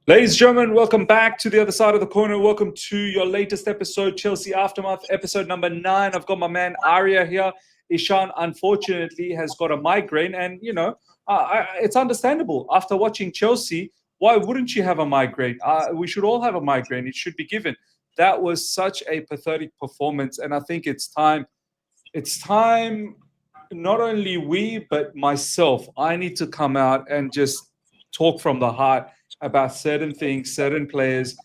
Ladies and gentlemen, welcome back to the other side of the corner. Welcome to your latest episode, Chelsea Aftermath, episode number 9. I've got my man Arya here. Ishan, unfortunately, has got a migraine, and it's understandable. After watching Chelsea, why wouldn't you have a migraine? We should all have a migraine. It should be given. That was such a pathetic performance, and I think it's time. It's time. Not only we, but myself. I need to come out and just talk from the heart about certain things, certain players,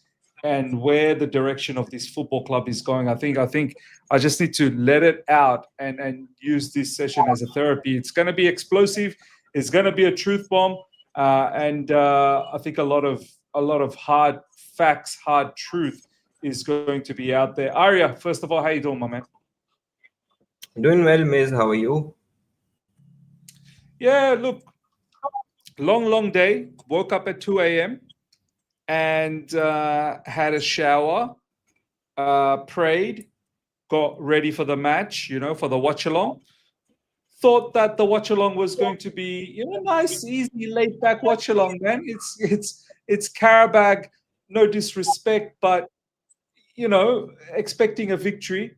and where the direction of this football club is going. I think I just need to let it out and use this session as a therapy. It's going to be explosive. It's going to be a truth bomb, and I think a lot of hard facts, hard truth is going to be out there. Arya, first of all, how you doing, my man? Doing well, Miz. How are you? Yeah, look, long day. Woke up at 2 a.m. and had a shower, prayed, got ready for the match, for the watch along. Thought that the watch along was going to be, nice, easy, laid back watch along, man. It's Qarabag, no disrespect, but expecting a victory.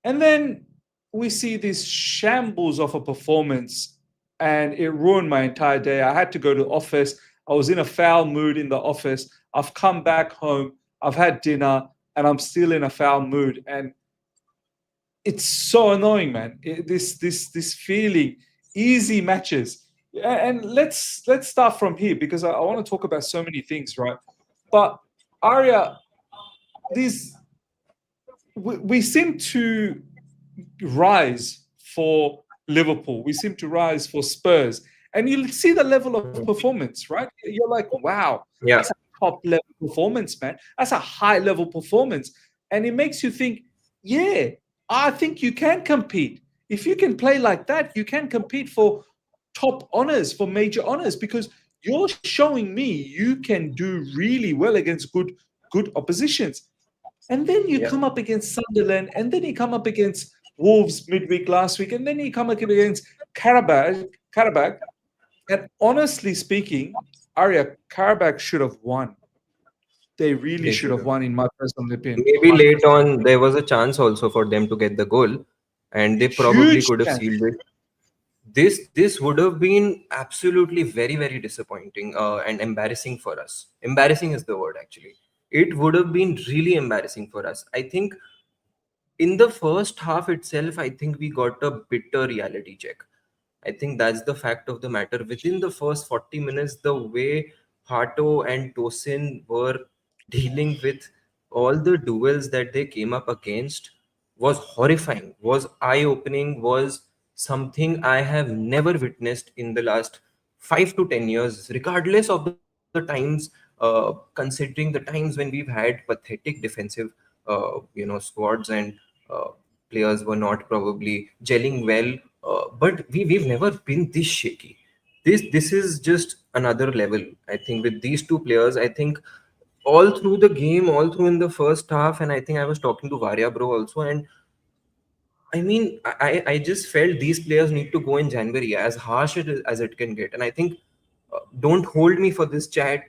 And then we see this shambles of a performance, and it ruined my entire day. I had to go to office. I was in a foul mood in the office. I've come back home. I've had dinner, and I'm still in a foul mood. And it's so annoying, man. This feeling, easy matches. And let's start from here because I want to talk about so many things, right? But Arya, these we seem to rise for Liverpool. We seem to rise for Spurs. And you see the level of performance, right? You're like, wow, Yeah, that's a top level performance, man. That's a high level performance. And it makes you think, yeah, I think you can compete. If you can play like that, you can compete for top honors, for major honors, because you're showing me you can do really well against good oppositions. And then you yeah, come up against Sunderland, and then you come up against Wolves midweek last week, and then you come up against Qarabag. And honestly speaking, Arya, Qarabag should have won. They really they should should have have. won, in my personal opinion. Maybe late on, there was a chance also for them to get the goal, and they probably Huge could have chance. sealed it. This would have been absolutely very disappointing and embarrassing for us. Embarrassing is the word actually. It would have been really embarrassing for us. I think in the first half itself, I think we got a bitter reality check. I think that's the fact of the matter. Within the first 40 minutes, the way Hato and Tosin were dealing with all the duels that they came up against was horrifying, was eye opening, was something I have never witnessed in the last 5 to 10 years, regardless of the times, considering the times when we've had pathetic defensive, squads and uh, players were not probably gelling well, but we've never been this shaky. This is just another level. I think with these two players, I think all through the game, all through in the first half, and I think I was talking to Varia bro also, and I mean, I just felt these players need to go in January, as harsh as it can get. And I think, don't hold me for this chat.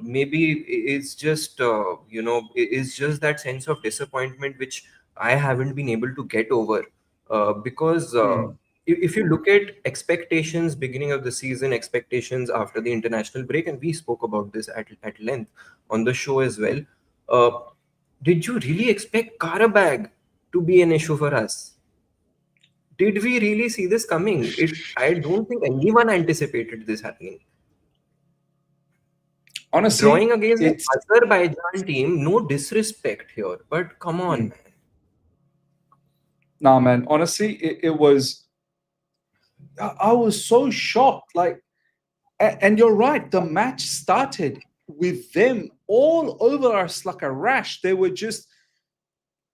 Maybe it's just, it's just that sense of disappointment which I haven't been able to get over. Because Mm. if you look at expectations beginning of the season, expectations after the international break, and we spoke about this at length on the show as well. Uh, did you really expect Karabag to be an issue for us? Did we really see this coming? I don't think anyone anticipated this happening. Honestly, Drawing against an it's Azerbaijan team, no disrespect here, but come on, mm, man. nah, man. Honestly, it was. I was so shocked. Like, and you're right. The match started with them all over us like a rash. They were just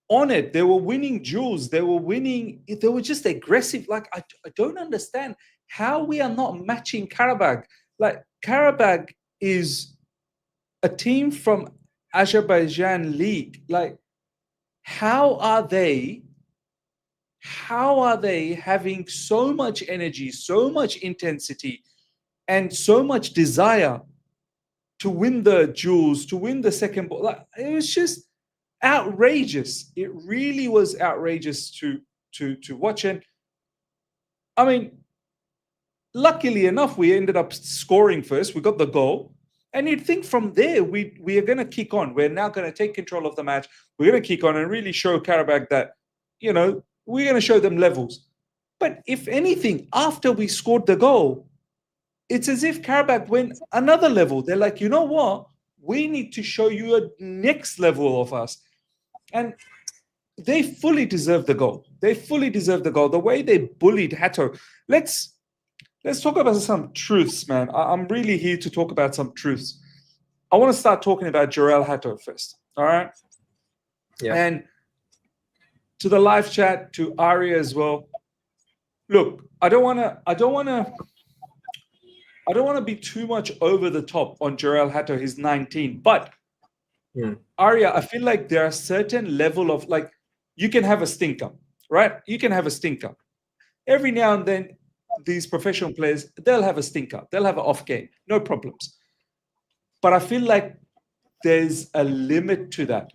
on it. They were winning duels. They were winning. They were just aggressive. Like, I don't understand how we are not matching Karabag. Like, Karabag is a team from Azerbaijan league. Like, how are they? How are they having so much energy, so much intensity, and so much desire to win the duels, to win the second ball. Like, it was just outrageous. It really was outrageous to watch. And I mean, luckily enough, we ended up scoring first. We got the goal. And you'd think from there, we are going to kick on. We're now going to take control of the match. We're going to kick on and really show Qarabag that, we're going to show them levels. But if anything, after we scored the goal, it's as if Qarabag went another level. They're like, you know what? We need to show you a next level of us. And they fully deserve the goal. They fully deserve the goal. The way they bullied Hato. Let's talk about some truths, man. I'm really here to talk about some truths. I want to start talking about Jarell Hato first. All right. Yeah. And to the live chat, to Aria as well. Look, I don't want to be too much over the top on Jarell Hato. He's 19, but Aria, I feel like there are certain level of, like, you can have a stinker, right? You can have a stinker. Every now and then, these professional players, they'll have a stinker. They'll have an off game. No problems. But I feel like there's a limit to that.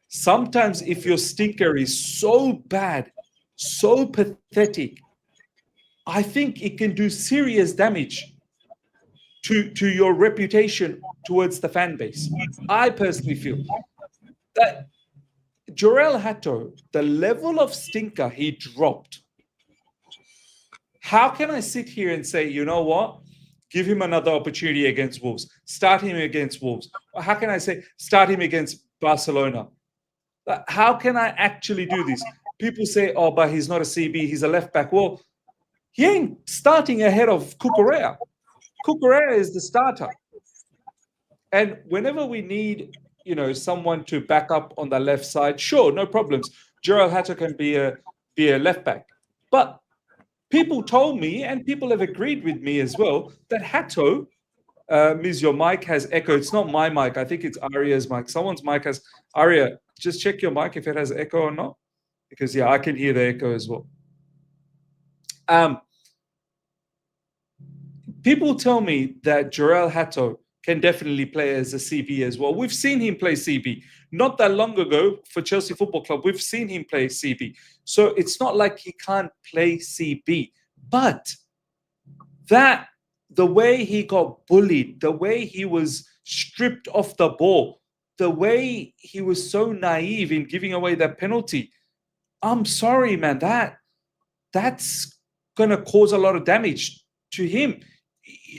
Sometimes if your stinker is so bad, so pathetic, I think it can do serious damage to your reputation towards the fan base. I personally feel that Jarell Hato, the level of stinker he dropped, how can I sit here and say, you know what? Give him another opportunity against Wolves. Start him against Wolves. Or how can I say, start him against Barcelona? How can I actually do this? People say, oh, but he's not a CB, he's a left back. Well, he ain't starting ahead of Cucurella. Cucurella is the starter. And whenever we need, someone to back up on the left side, sure, no problems. Jarell Hato can be a left back. But people told me, and people have agreed with me as well, that Hato, Ms. Your mic has echo. It's not my mic. I think it's Aria's mic. Someone's mic has, Aria, just check your mic if it has echo or not. Because, yeah, I can hear the echo as well. People tell me that Jarell Hato can definitely play as a CB as well. We've seen him play CB. Not that long ago for Chelsea Football Club, we've seen him play CB. So it's not like he can't play CB. But the way he got bullied, the way he was stripped off the ball, the way he was so naive in giving away that penalty, I'm sorry, man, that's going to cause a lot of damage to him.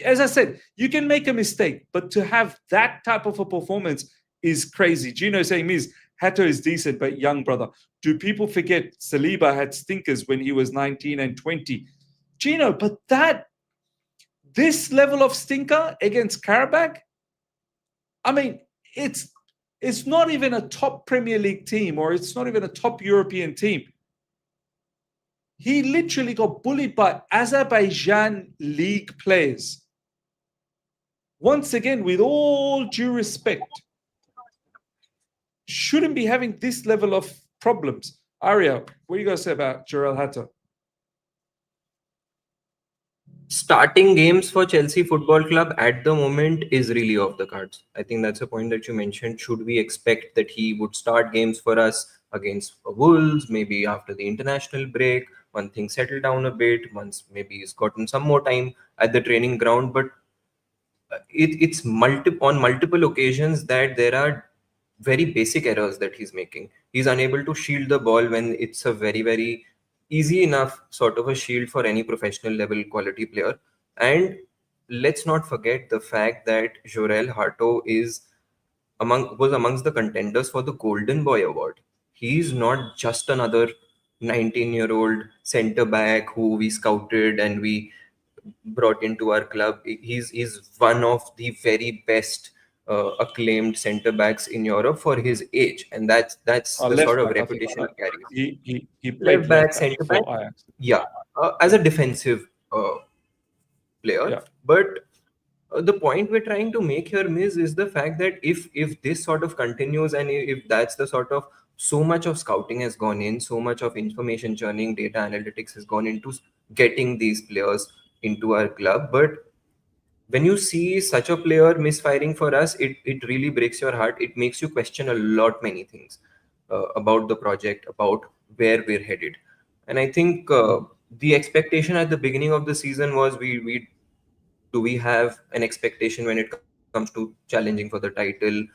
As I said, you can make a mistake, but to have that type of a performance is crazy. Gino saying, Miz, Hato is decent, but young, brother. Do people forget Saliba had stinkers when he was 19 and 20? Gino, but this level of stinker against Qarabag, I mean, it's not even a top Premier League team, or it's not even a top European team. He literally got bullied by Azerbaijan league players. Once again, with all due respect, shouldn't be having this level of problems. Aria, what are you going to say about Jarell Hato? Starting games for Chelsea Football Club at the moment is really off the cards. I think that's a point that you mentioned. Should we expect that he would start games for us against Wolves, maybe after the international break, when things settle down a bit, once maybe he's gotten some more time at the training ground? But it's on multiple occasions that there are very basic errors that he's making. He's unable to shield the ball when it's a very, very easy enough sort of a shield for any professional level quality player. And let's not forget the fact that Jarell Hato was amongst the contenders for the Golden Boy Award. He's not just another 19-year-old centre back who we scouted and we brought into our club. He's one of the very best acclaimed centre backs in Europe for his age, and that's the sort of reputation he carries. He played Left back, centre back, yeah, as a defensive player. Yeah. But the point we're trying to make here, Miz, is the fact that if this sort of continues, and if that's the sort of, so much of scouting has gone in, so much of information churning, data analytics has gone into getting these players into our club, but when you see such a player misfiring for us, it really breaks your heart. It makes you question a lot many things about the project, about where we're headed. And I think the expectation at the beginning of the season was, we do we have an expectation when it comes to challenging for the title,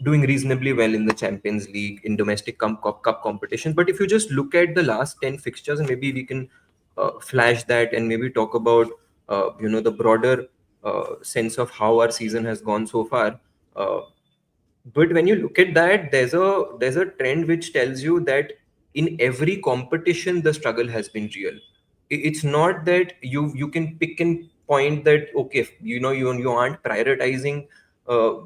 doing reasonably well in the Champions League, in domestic cup competitions. But if you just look at the last 10 fixtures, and maybe we can flash that and maybe talk about the broader sense of how our season has gone so far. Uh, but when you look at that, there's a trend which tells you that in every competition the struggle has been real. It's not that you can pick and point that, okay, you aren't prioritizing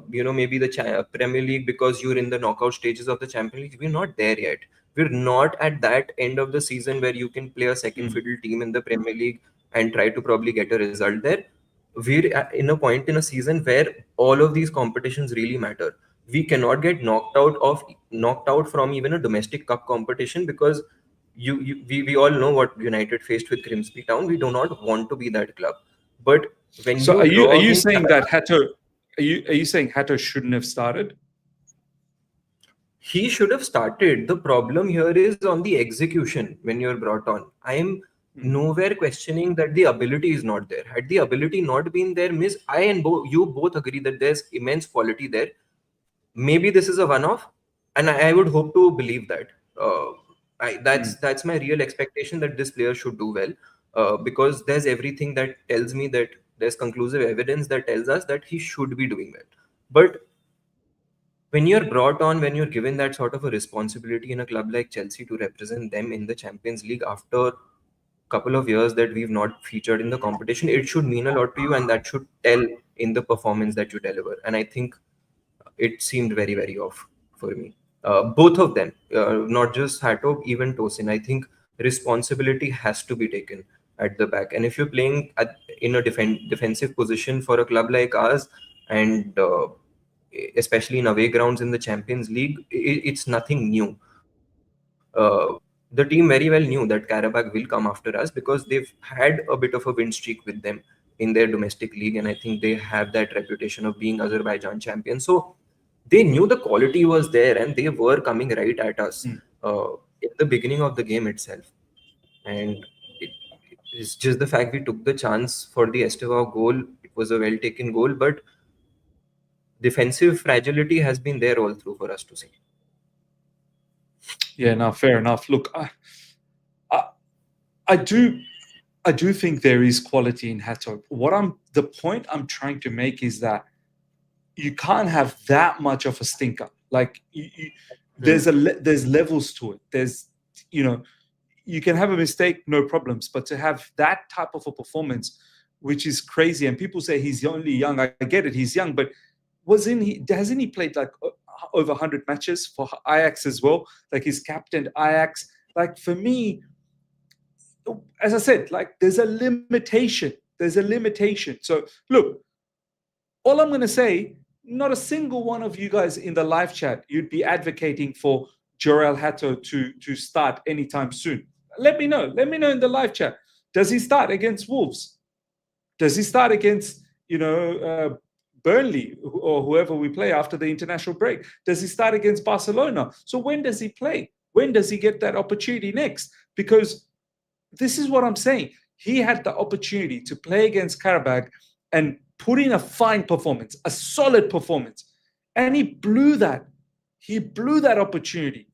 maybe the Premier League because you're in the knockout stages of the Champions League. We're not there yet. We're not at that end of the season where you can play a second Mm. fiddle team in the Premier League and try to probably get a result there. We're in a point in a season where all of these competitions really matter. We cannot get knocked out from even a domestic cup competition, because we all know what United faced with Grimsby Town. We do not want to be that club. But when So you are draw you against saying that Qarabag, Hato? Are you saying Hato shouldn't have started? he should have started. The problem here is on the execution when you're brought on. I am Mm. nowhere questioning that the ability is not there. Had the ability not been there, Miss, I and you both agree that there's immense quality there. Maybe this is a one-off, and I would hope to believe that. That's my real expectation, that this player should do well, because there's everything that tells me that there's conclusive evidence that tells us that he should be doing well. But when you're brought on, when you're given that sort of a responsibility in a club like Chelsea to represent them in the Champions League after couple of years that we've not featured in the competition, it should mean a lot to you, and that should tell in the performance that you deliver. And I think it seemed very, very off for me. Both of them, not just Hato, even Tosin. I think responsibility has to be taken at the back. And if you're playing in a defensive position for a club like ours, and especially in away grounds in the Champions League, it's nothing new. The team very well knew that Qarabag will come after us, because they've had a bit of a win streak with them in their domestic league, and I think they have that reputation of being Azerbaijan champions. So they knew the quality was there, and they were coming right at us Mm. in the beginning of the game itself. And it, it's just the fact we took the chance for the Estevao goal. It was a well taken goal, but defensive fragility has been there all through for us to see. Yeah, no, fair enough. Look, I, I do think there is quality in Hato. The point I'm trying to make is that you can't have that much of a stinker. Like there's levels to it. There's you know you can have a mistake, no problems, but to have that type of a performance, which is crazy, and people say he's only young. I get it, he's young, but hasn't he played like over 100 matches for Ajax as well? Like he's captained Ajax. Like for me, as I said, like there's a limitation. There's a limitation. So look, all I'm going to say, not a single one of you guys in the live chat, you'd be advocating for Jorel Hato to start anytime soon. Let me know. Let me know in the live chat. Does he start against Wolves? Does he start against, Burnley or whoever we play after the international break? Does he start against Barcelona? So when does he play? When does he get that opportunity next? Because this is what I'm saying. He had the opportunity to play against Qarabag and put in a fine performance, a solid performance. And he blew that. He blew that opportunity.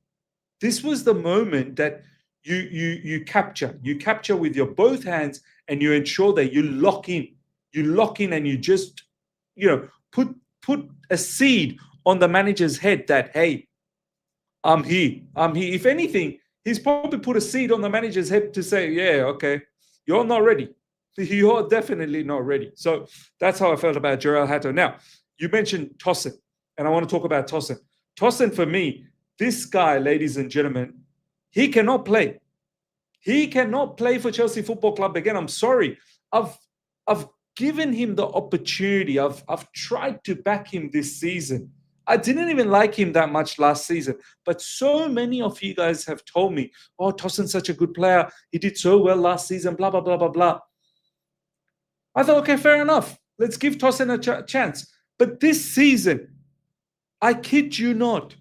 This was the moment that you capture. You capture with your both hands and you ensure that you lock in. You lock in and you just, put a seed on the manager's head that, hey, I'm here. I'm here. If anything, he's probably put a seed on the manager's head to say, yeah, okay, you're not ready. You're definitely not ready. So that's how I felt about Jorel Hato. Now, you mentioned Tosin, and I want to talk about Tosin. Tosin, for me, this guy, ladies and gentlemen, he cannot play. He cannot play for Chelsea Football Club again. I'm sorry. I've given him the opportunity. I've tried to back him this season. I didn't even like him that much last season, but so many of you guys have told me, oh, Tosin's such a good player. He did so well last season, blah, blah, blah, blah, blah. I thought, okay, fair enough. Let's give Tosin a chance. But this season, I kid you not,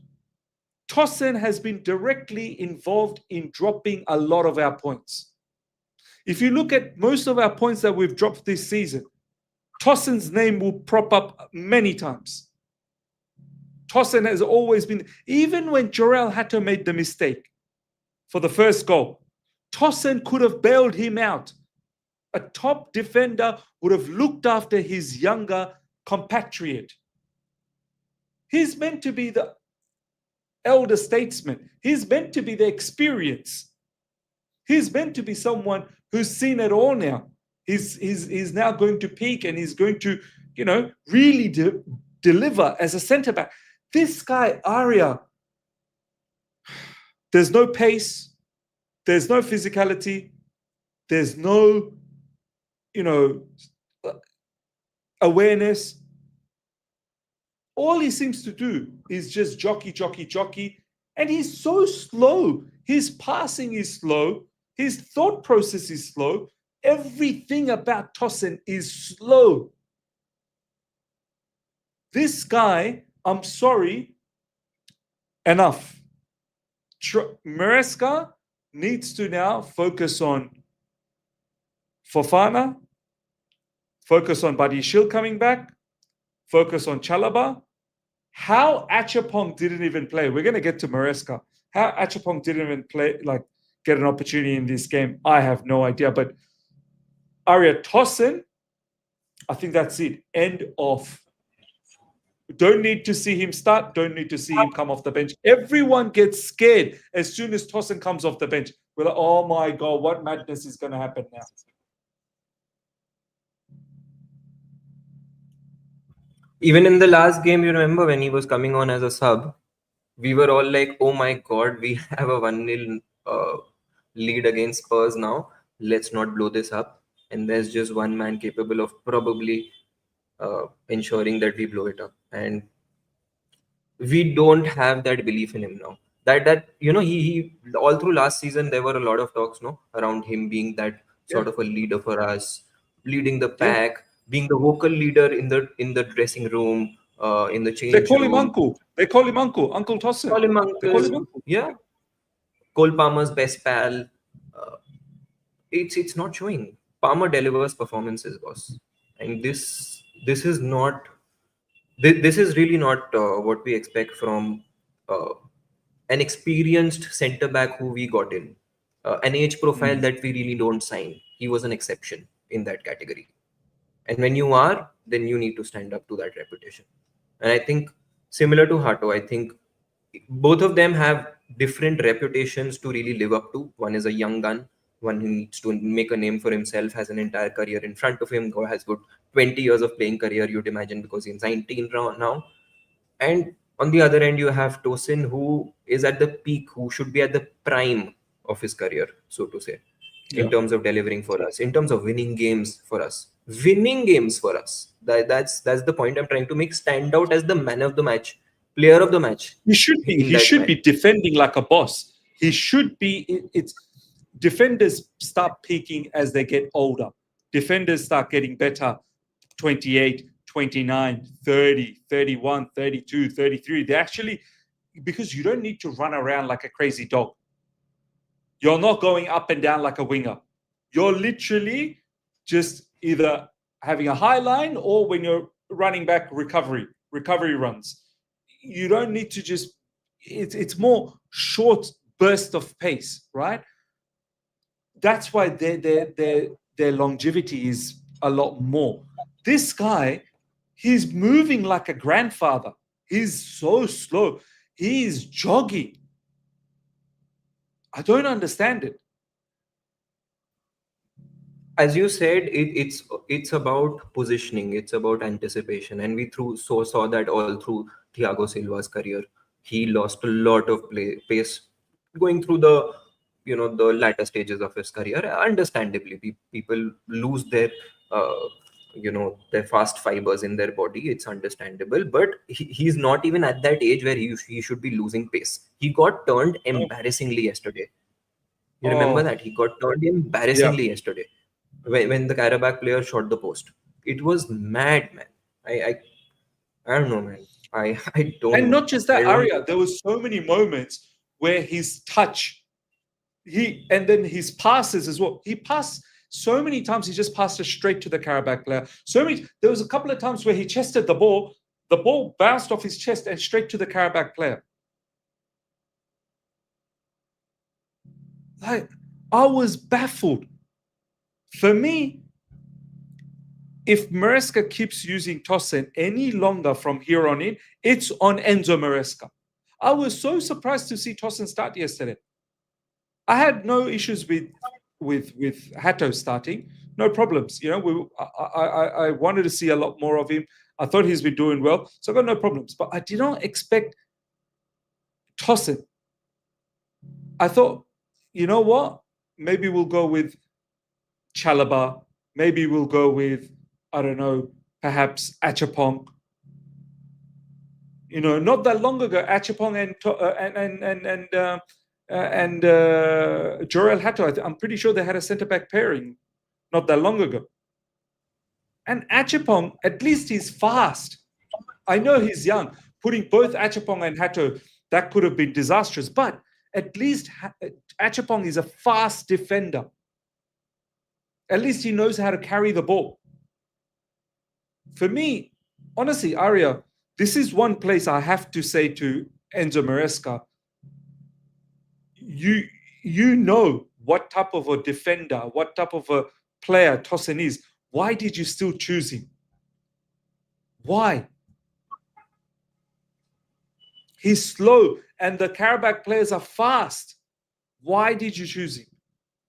Tosin has been directly involved in dropping a lot of our points. If you look at most of our points that we've dropped this season, Tosin's name will prop up many times. Tosin has always been, even when Jorel Hato made the mistake for the first goal, Tosin could have bailed him out. A top defender would have looked after his younger compatriot. He's meant to be the elder statesman. He's meant to be the experience. He's meant to be someone who's seen it all now. He's now going to peak and he's going to, really deliver as a centre back. This guy, Arya, there's no pace, there's no physicality, there's no, awareness. All he seems to do is just jockey. And he's so slow. His passing is slow. His thought process is slow. Everything about Tosin is slow. This guy, I'm sorry, enough. Maresca needs to now focus on Fofana, focus on Buddy Shield coming back, focus on Chalaba. How Achapong didn't even play. We're going to get to Maresca. How Achapong didn't even play, get an opportunity in this game, I have no idea. But Arya Tosin, I think that's it. End of. Don't need to see him start. Don't need to see him come off the bench. Everyone gets scared as soon as Tosin comes off the bench. We're like, oh my God, what madness is going to happen now? Even in the last game, you remember when he was coming on as a sub, we were all like, oh my God, we have a 1-0 lead against Spurs now. Let's not blow this up. And there's just one man capable of probably ensuring that we blow it up. And we don't have that belief in him now. That he all through last season, there were a lot of talks around him being that sort of a leader for us, leading the pack, being the vocal leader in the dressing room, in the change room. They call him Uncle. They call him Uncle. Uncle Tosin. Call him Uncle. They call him Uncle. Yeah. Cole Palmer's best pal. It's not showing. Palmer delivers performances, boss. And this is not. This is really not what we expect from an experienced centre back who we got in. An age profile that we really don't sign. He was an exception in that category. And when you are, then you need to stand up to that reputation. And I think similar to Hato, I think both of them have different reputations to really live up to. One is a young gun, one who needs to make a name for himself, has an entire career in front of him, has got 20 years of playing career, you'd imagine, because he's 19 now. And on the other end, you have Tosin, who is at the peak, who should be at the prime of his career, so to say, in terms of delivering for us, in terms of winning games for us. That's the point I'm trying to make. Stand out as the man of the match, player of the match. He should be. He should be defending like a boss. He should be. It's defenders start peaking as they get older. Defenders start getting better. 28, 29, 30, 31, 32, 33. They actually, because you don't need to run around like a crazy dog. You're not going up and down like a winger. You're literally just either having a high line or when you're running back, recovery runs. You don't need to just, it's more short burst of pace, right? That's why their longevity is a lot more. This guy, he's moving like a grandfather. He's so slow. He is jogging. I don't understand it. As you said, it's about positioning, it's about anticipation, and we saw that all through Thiago Silva's career. He lost a lot of pace going through the latter stages of his career. Understandably, people lose their their fast fibers in their body. It's understandable, but he's not even at that age where he should be losing pace. He got turned embarrassingly yesterday. You remember that? He got turned embarrassingly yesterday when the Qarabag player shot the post. It was mad, man. I don't know, man. I don't And know. not just I that, don't. Arya, there was so many moments where his touch, and then his passes as well. He passed so many times, he just passed it straight to the Qarabag player. There was a couple of times where he chested the ball bounced off his chest and straight to the Qarabag player. Like, I was baffled. For me, if Maresca keeps using Tosin any longer from here on in, it's on Enzo Maresca. I was so surprised to see Tosin start yesterday. I had no issues with Hato starting, no problems. I wanted to see a lot more of him. I thought he's been doing well, so I got no problems. But I did not expect Tosin. I thought, you know what? Maybe we'll go with Chalaba. Maybe we'll go with, I don't know, perhaps Achapong. Not that long ago, Achapong and Jorel Hato, I'm pretty sure they had a centre back pairing not that long ago. And Achapong, at least he's fast. I know he's young. Putting both Achapong and Hato, that could have been disastrous. But at least Achapong is a fast defender. At least he knows how to carry the ball. For me, honestly, Arya, this is one place I have to say to Enzo Maresca. You know what type of a defender, what type of a player Tosin is. Why did you still choose him? Why? He's slow and the Qarabag players are fast. Why did you choose him?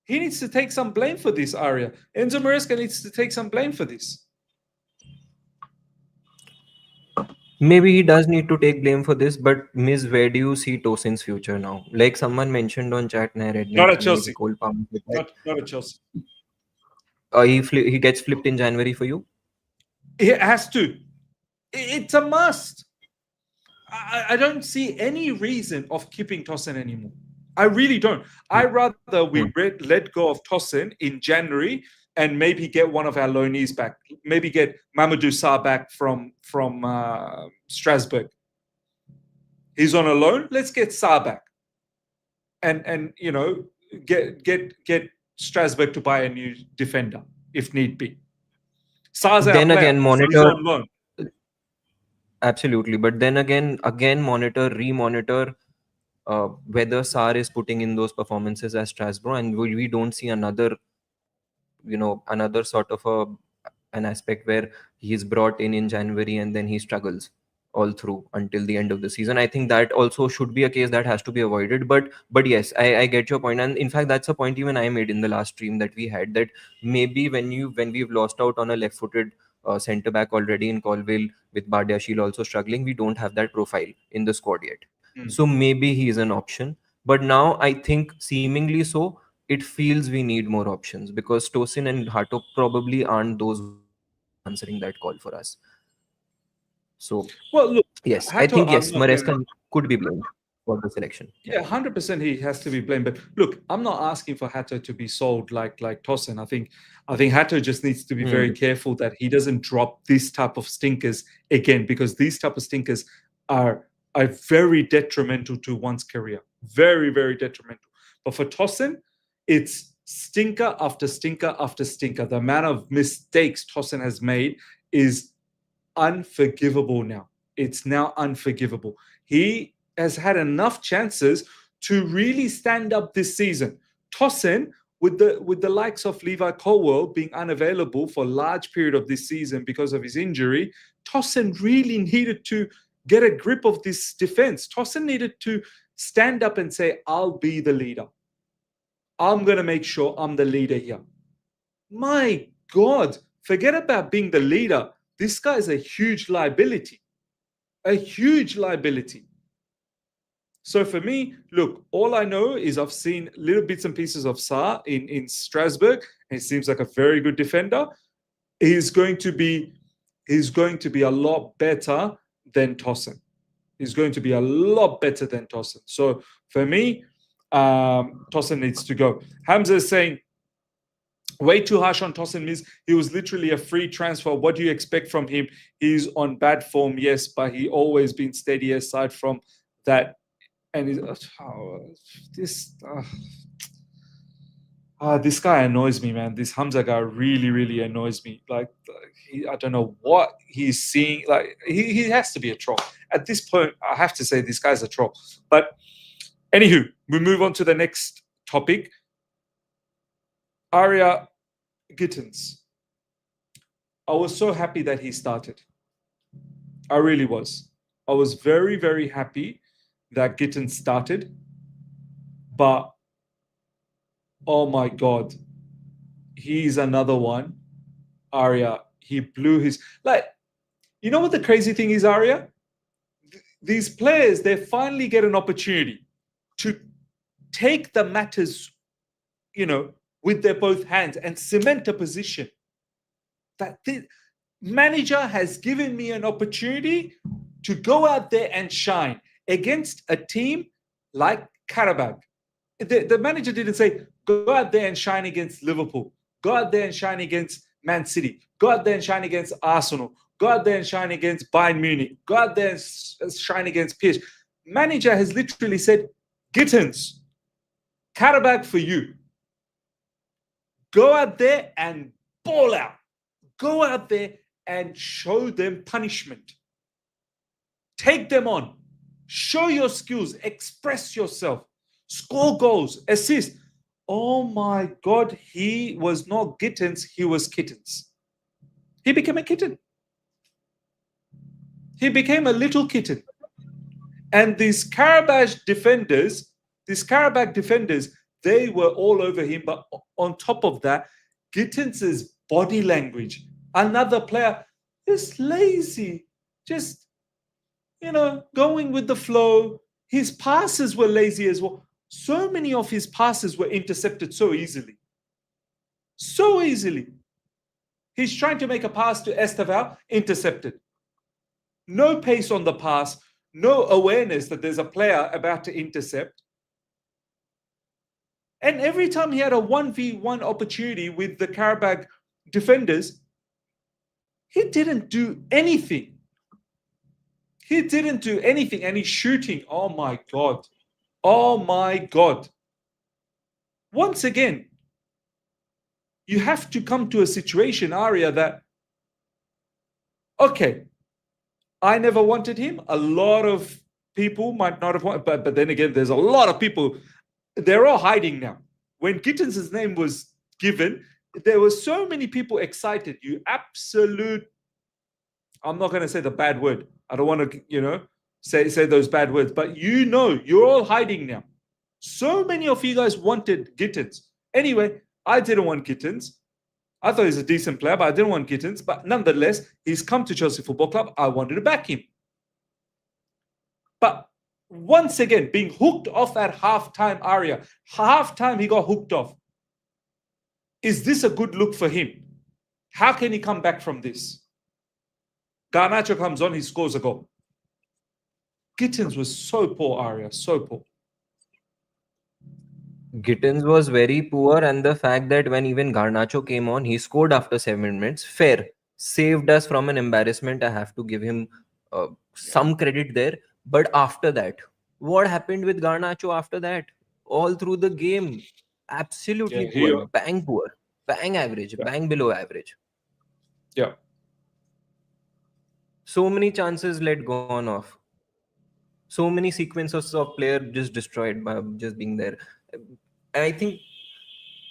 He needs to take some blame for this, Arya. Enzo Maresca needs to take some blame for this. Maybe he does need to take blame for this, but Miss, where do you see Tosin's future now? Like someone mentioned on chat, I read Not that at maybe Chelsea. Cole Palmer said that Not at Chelsea. he gets flipped in January for you. It has to. It's a must. I don't see any reason of keeping Tosin anymore. I really don't. I rather we let go of Tosin in January and maybe get one of our loanees back. Maybe get Mamadou Sarr back from Strasbourg. He's on a loan. Let's get Sarr back, and get Strasbourg to buy a new defender if need be. Sarr's our Then player. again, He's monitor. on loan. Absolutely, but then again, monitor, re-monitor whether Sarr is putting in those performances as Strasbourg, and we don't see another sort of an aspect where he's brought in January and then he struggles all through until the end of the season. I think that also should be a case that has to be avoided. But yes, I get your point, and in fact that's a point even I made in the last stream that we had, that maybe when we've lost out on a left-footed centre back already in Colville, with Badiashile also struggling, we don't have that profile in the squad yet. So maybe he is an option, but now I think seemingly so it feels we need more options, because Tosin and Hato probably aren't those ones who will be answering that call for us. So Well, look, yes, I Hato, think I'm yes, not going to. Maresca could be blamed for the selection. Yeah, 100% he has to be blamed. But look, I'm not asking for Hato to be sold like Tosin. I think Hato just needs to be very careful that he doesn't drop this type of stinkers again, because these type of stinkers are very detrimental to one's career. Very, very detrimental. But for Tosin, it's stinker after stinker after stinker. The amount of mistakes Tosin has made is unforgivable now. It's now unforgivable. He has had enough chances to really stand up this season. Tosin, with the likes of Levi Colwell being unavailable for a large period of this season because of his injury, Tosin really needed to get a grip of this defense. Tosin needed to stand up and say, I'll be the leader. I'm going to make sure I'm the leader here. My God, forget about being the leader. This guy is a huge liability. A huge liability. So for me, look, all I know is I've seen little bits and pieces of Sarr in Strasbourg, and he seems like a very good defender. He's going to be a lot better than Tosin. He's going to be a lot better than Tosin. So for me, Tosin needs to go. Hamza is saying, way too harsh on Tosin means he was literally a free transfer. What do you expect from him? He's on bad form, yes, but he always been steady aside from that. And he's, this this guy annoys me, man. This Hamza guy really, really annoys me. Like, I don't know what he's seeing. Like, he has to be a troll. At this point, I have to say this guy's a troll. But anywho, we move on to the next topic. Arya Gittins. I was so happy that he started. I really was. I was very, very happy that Gittins started. But, oh my God, he's another one. Arya, he blew his... Like, you know what the crazy thing is, Arya? These players, they finally get an opportunity to take the matters, with their both hands and cement a position. That the manager has given me an opportunity to go out there and shine against a team like Qarabag. The manager didn't say, go out there and shine against Liverpool. Go out there and shine against Man City. Go out there and shine against Arsenal. Go out there and shine against Bayern Munich. Go out there and shine against PSG. Manager has literally said, Gittins, Qarabag for you. Go out there and ball out. Go out there and show them punishment. Take them on. Show your skills. Express yourself. Score goals. Assist. Oh my God, he was not Gittins, he was Kittens. He became a kitten. He became a little kitten. And these Qarabag defenders, they were all over him. But on top of that, Gittins' body language, another player, is lazy, just, going with the flow. His passes were lazy as well. So many of his passes were intercepted so easily. So easily. He's trying to make a pass to Esteval, intercepted. No pace on the pass, no awareness that there's a player about to intercept. And every time he had a 1v1 opportunity with the Qarabag defenders, he didn't do anything. He didn't do anything. And he's shooting. Oh my God. Oh my God. Once again, you have to come to a situation, Arya, that, okay, I never wanted him. A lot of people might not have wanted, but then again, there's a lot of people, they're all hiding now. When Gittins' name was given, there were so many people excited. You absolute, I'm not going to say the bad word. I don't want to, say those bad words, but you're all hiding now. So many of you guys wanted Gittins. Anyway, I didn't want Gittins. I thought he's a decent player, but I didn't want Gittins. But nonetheless, he's come to Chelsea Football Club. I wanted to back him. But once again, being hooked off at halftime, Arya. Halftime, he got hooked off. Is this a good look for him? How can he come back from this? Garnacho comes on, he scores a goal. Gittins was so poor, Arya, so poor. Gittins was very poor, and the fact that when even Garnacho came on, he scored after 7 minutes. Fair, saved us from an embarrassment. I have to give him some credit there. But after that, what happened with Garnacho after that? All through the game, absolutely poor, bang average, bang below average. Yeah. So many chances let gone off. So many sequences of player just destroyed by just being there. I think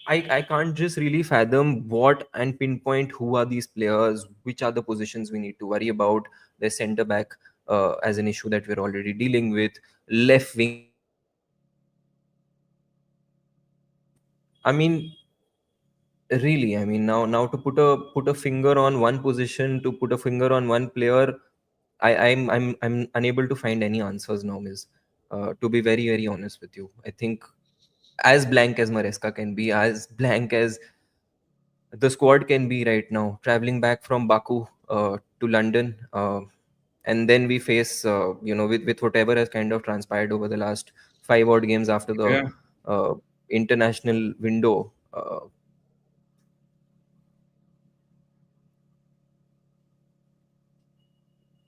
I can't just really fathom what and pinpoint who are these players, which are the positions we need to worry about. The centre back as an issue that we're already dealing with. Left wing as well. I mean, really, now to put a finger on one position, to put a finger on one player, I'm unable to find any answers now, Miss. To be very, very honest with you, I think as blank as Maresca can be, as blank as the squad can be right now, traveling back from Baku to London, and then we face, with whatever has kind of transpired over the last 5 odd games after the international window.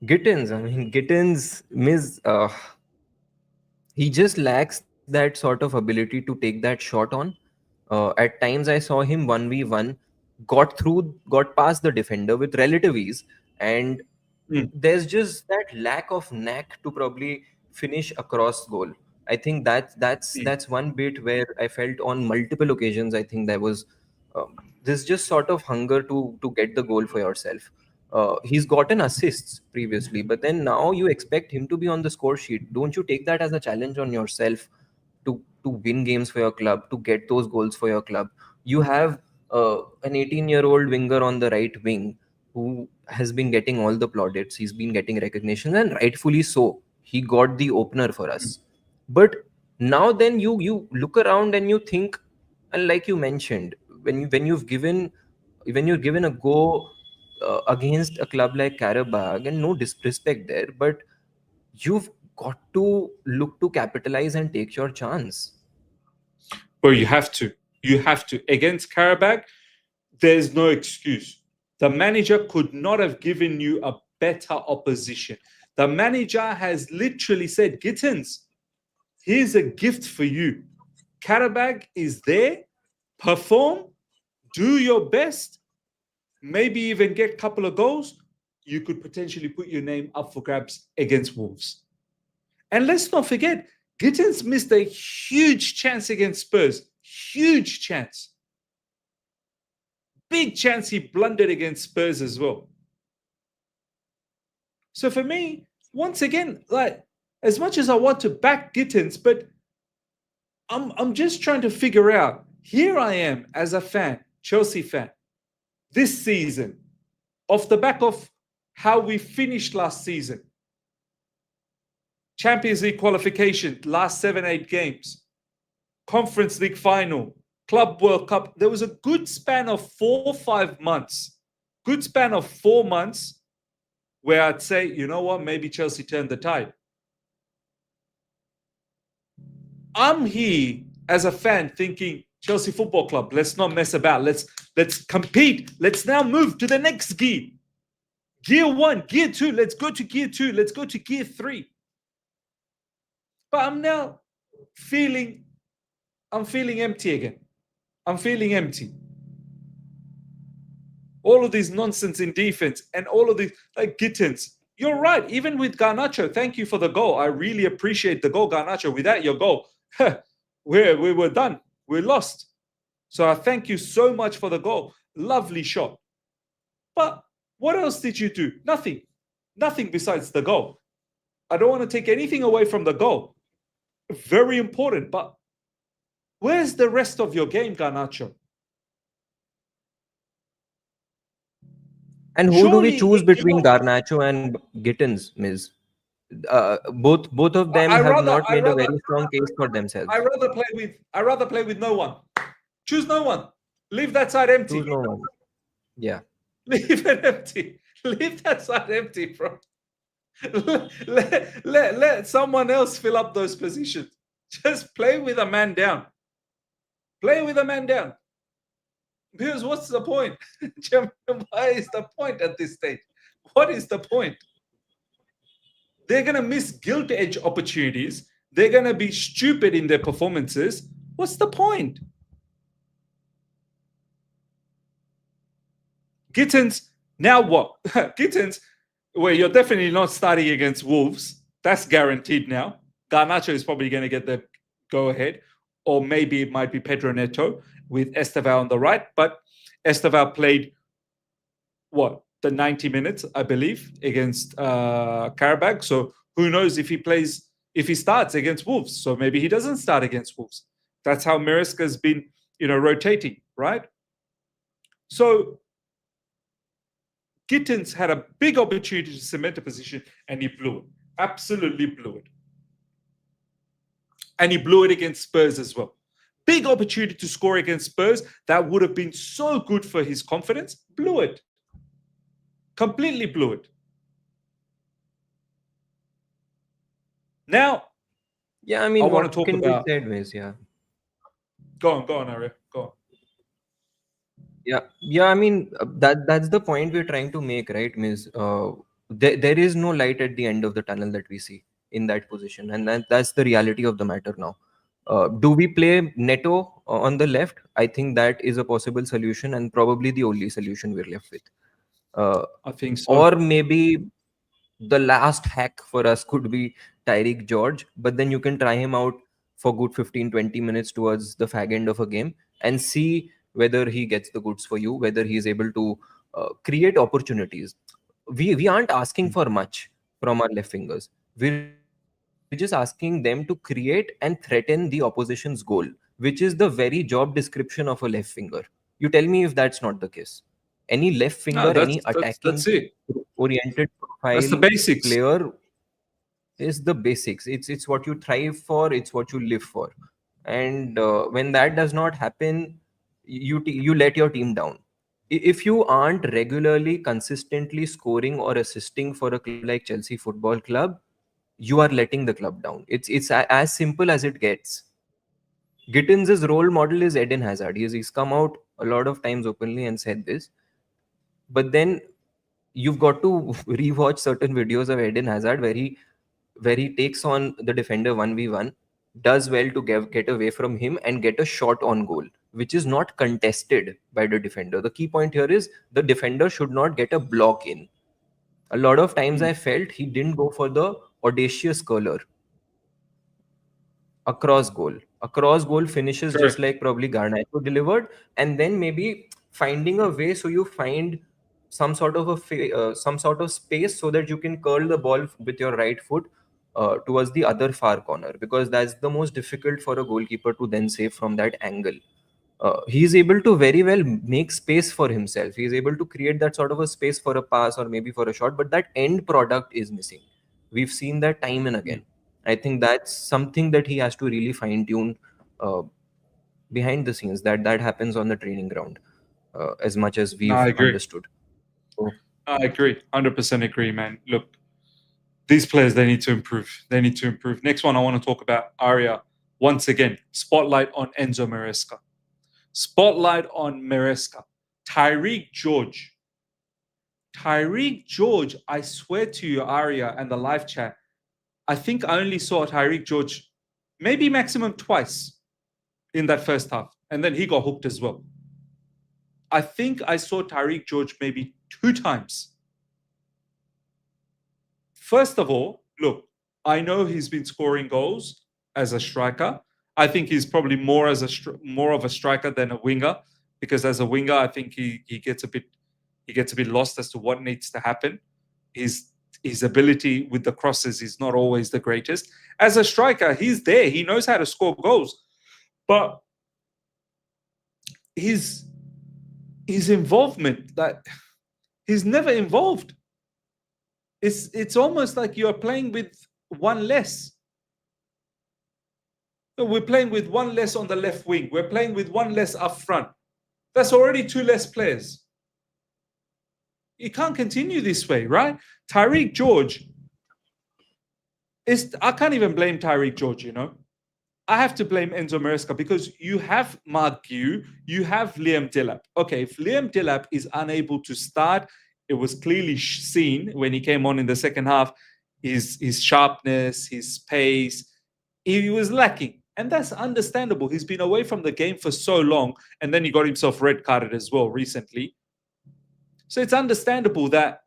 Gittins, I mean, Gittins, Miss, he just lacks that sort of ability to take that shot on. At times, I saw him 1v1, got past the defender with relative ease, and Mm, there's just that lack of knack to probably finish across goal. I think mm, that's one bit where I felt on multiple occasions. I think there was this just sort of hunger to get the goal for yourself. He's gotten assists previously, but then now you expect him to be on the score sheet. Don't you take that as a challenge on yourself to win games for your club, to get those goals for your club? You have an 18-year-old winger on the right wing who has been getting all the plaudits. He's been getting recognition, and rightfully so. He got the opener for mm. us. But now then you look around and you think, and like you mentioned, when you're given a go against a club like Qarabag, and no disrespect there, but you've got to look to capitalize and take your chance. Well, you have to. You have to. Against Karabakh, there's no excuse. The manager could not have given you a better opposition. The manager has literally said, Gittins, here's a gift for you. Karabakh is there. Perform, do your best, maybe even get a couple of goals. You could potentially put your name up for grabs against Wolves. And let's not forget, Gittins missed a huge chance against Spurs. Huge chance. Big chance he blundered against Spurs as well. So for me, once again, like as much as I want to back Gittins, but I'm just trying to figure out. Here I am as a fan, Chelsea fan, this season, off the back of how we finished last season. Champions League qualification, last 7-8 games, Conference League final, Club World Cup. There was a good span of 4 or 5 months, good span of 4 months where I'd say, you know what, maybe Chelsea turned the tide. I'm here as a fan thinking, Chelsea Football Club, let's not mess about. Let's compete. Let's now move to the next gear. Gear 1, gear 2, let's go to gear 2, let's go to gear 3. But I'm now feeling empty again. I'm feeling empty. All of these nonsense in defense and all of these like Gittins. You're right. Even with Garnacho, thank you for the goal. I really appreciate the goal, Garnacho. Without your goal, we were done. We lost. So I thank you so much for the goal. Lovely shot. But what else did you do? Nothing. Nothing besides the goal. I don't want to take anything away from the goal. Very important. But where's the rest of your game, Garnacho? And who do we Surely, choose between Garnacho and Gittins, Miz? Both of them I have rather, not I made a rather, very strong case for I themselves. rather play with, I rather play with no one. Choose no one. Leave that side empty. Choose no one. Yeah. Leave it empty. Leave that side empty, bro. Let someone else fill up those positions. Just play with a man down. Play with a man down. Because what's the point? Why is the point at this stage? What is the point? They're going to miss gilt edge opportunities. They're going to be stupid in their performances. What's the point? Gittins, now what? Gittins, well, you're definitely not starting against Wolves. That's guaranteed now. Garnacho is probably going to get the go ahead. Or maybe it might be Pedro Neto with Esteval on the right. But Esteval played, what, the 90 minutes, I believe, against Qarabag. So who knows if he starts against Wolves. So maybe he doesn't start against Wolves. That's how Maresca's been, rotating, right? So Gittins had a big opportunity to cement a position and he blew it. Absolutely blew it. And he blew it against Spurs as well. Big opportunity to score against Spurs that would have been so good for his confidence. Blew it. Completely blew it. Now, Yeah, I I mean, want to what talk can be about. said, Miz? Yeah. Go on, Arya. Go on. Yeah. Yeah, I mean, that's the point we're trying to make, right, Miz? there is no light at the end of the tunnel that we see in that position, and that's the reality of the matter now. Do we play Neto on the left? I think that is a possible solution and probably the only solution we're left with. Uh, I think so. or maybe the last hack for us could be Tyreek George, but then you can try him out for good 15-20 minutes towards the fag end of a game and see whether he gets the goods for you, whether he's able to create opportunities. We aren't asking for much from our left fingers. We're just asking them to create and threaten the opposition's goal, which is the very job description of a left finger. You tell me if that's not the case. Any left finger, any No, attacking that's it. oriented That's profile the basics. player is the basics. It's what you thrive for, it's what you live for. And when that does not happen, you let your team down. If you aren't regularly consistently scoring or assisting for a club like Chelsea Football Club, you are letting the club down. As simple as it gets. Gittins' role model is Eden Hazard. He's come out a lot of times openly and said this. But then you've got to rewatch certain videos of Eden Hazard where he takes on the defender 1v1, does well to get away from him and get a shot on goal, which is not contested by the defender. The key point here is the defender should not get a block in. A lot of times Mm, I felt he didn't go for the audacious curler across goal. Across goal finishes just correct. like probably Garnacho delivered, and then maybe finding a way so you find some sort of some sort of space so that you can curl the ball with your right foot towards the other far corner, because that's the most difficult for a goalkeeper to then save from that angle. He's able to very well make space for himself. He's able to create that sort of a space for a pass or maybe for a shot, but that end product is missing. We've seen that time and Mm. again. I think that's something that he has to really fine tune uh, behind the scenes. That happens on the training ground as much as No, I we've agree. understood. So, I agree. 100% agree, man. Look, these players, they need to improve. They need to improve. Next one, I want to talk about Aria. Once again, spotlight on Enzo Maresca. Spotlight on Maresca. Tyreek George. Tyreek George, I swear to you, Aria, and the live chat, I think I only saw Tyreek George maybe maximum twice in that first half. And then he got hooked as well. I think I saw Tyreek George maybe 2 times. First of all, look, I know he's been scoring goals as a striker. I think he's probably more of a striker than a winger, because as a winger, I think he gets a bit lost as to what needs to happen. His ability with the crosses is not always the greatest. As a striker, he's there. He knows how to score goals, but his his involvement, that he's never involved. It's almost like you're playing with one less. We're playing with one less on the left wing. We're playing with one less up front. That's already two less players. You can't continue this way, right? Tyreek George I can't even blame Tyreek George, you know. I have to blame Enzo Maresca, because you have Mark Gue, you have Liam Delap. Okay, if Liam Delap is unable to start, it was clearly seen when he came on in the second half, his sharpness, his pace, he was lacking. And that's understandable. He's been away from the game for so long, and then he got himself red carded as well recently. So it's understandable that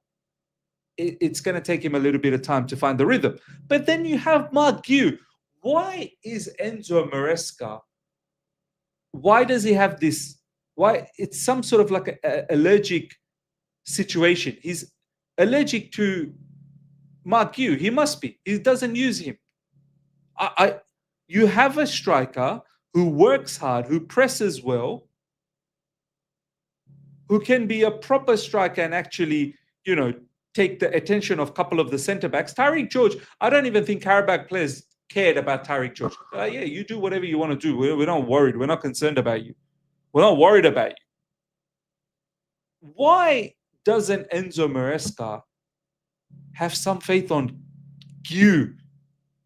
it's going to take him a little bit of time to find the rhythm. But then you have Mark Gue. Why is Enzo Maresca? Why does he have this? Why it's some sort of like a allergic situation. He's allergic to Mark Gue. He must be. He doesn't use him. You have a striker who works hard, who presses well, who can be a proper striker and actually, take the attention of a couple of the centre backs. Tyreek George, I don't even think Qarabag players cared about Tyreek George. Yeah, you do whatever you want to do. We're not worried. We're not concerned about you. We're not worried about you. Why doesn't Enzo Maresca have some faith on Gue?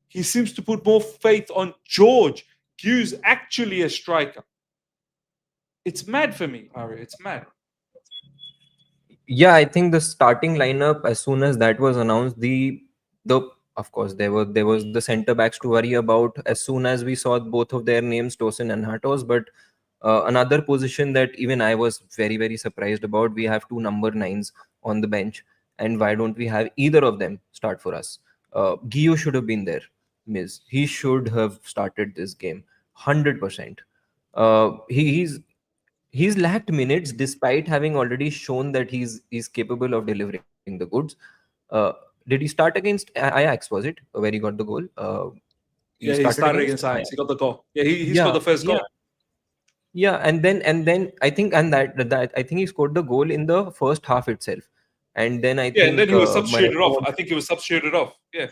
He seems to put more faith on George. Gue's actually a striker. It's mad for me, Ari. It's mad. Yeah, I think the starting lineup, as soon as that was announced, the of course there was the center backs to worry about as soon as we saw both of their names, Tosin and Hatos. But another position that even I was very very surprised about, we have two number nines on the bench, and why don't we have either of them start for us? Gio should have been there, Miz. He should have started this game 100%. He's lacked minutes despite having already shown that he's capable of delivering the goods. Uh, did he start against Ajax? Was it where he got the goal? He Yeah, he started started against against Ajax. He Ajax. got the goal. Yeah, he scored Yeah, the first yeah, goal. yeah. And then I think and that I think he scored the goal in the first half itself, and then I Yeah, and then think he was substituted off. Maresca, I think he was substituted off. Yeah.